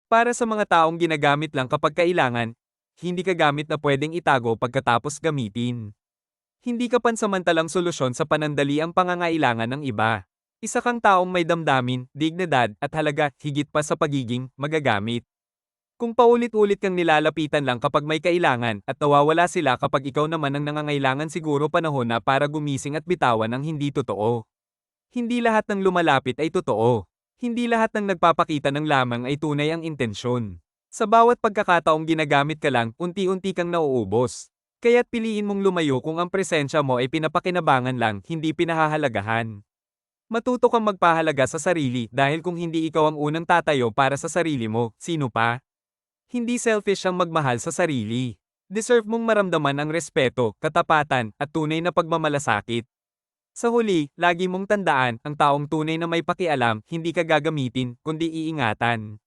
Para sa mga taong ginagamit lang kapag kailangan, hindi ka gamit na pwedeng itago pagkatapos gamitin. Hindi ka pansamantalang solusyon sa panandaliang pangangailangan ng iba. Isa kang taong may damdamin, dignidad, at halaga, higit pa sa pagiging magagamit. Kung paulit-ulit kang nilalapitan lang kapag may kailangan at nawawala sila kapag ikaw naman ang nangangailangan, siguro panahon na para gumising at bitawan ang hindi totoo. Hindi lahat ng lumalapit ay totoo. Hindi lahat ng nagpapakita ng lamang ay tunay ang intensyon. Sa bawat pagkakataong ginagamit ka lang, unti-unti kang nauubos. Kaya't piliin mong lumayo kung ang presensya mo ay pinapakinabangan lang, hindi pinahahalagahan. Matuto kang magpahalaga sa sarili dahil kung hindi ikaw ang unang tatayo para sa sarili mo, sino pa? Hindi selfish ang magmahal sa sarili. Deserve mong maramdaman ang respeto, katapatan, at tunay na pagmamalasakit. Sa huli, lagi mong tandaan, ang taong tunay na may pakialam, hindi ka gagamitin, kundi iingatan.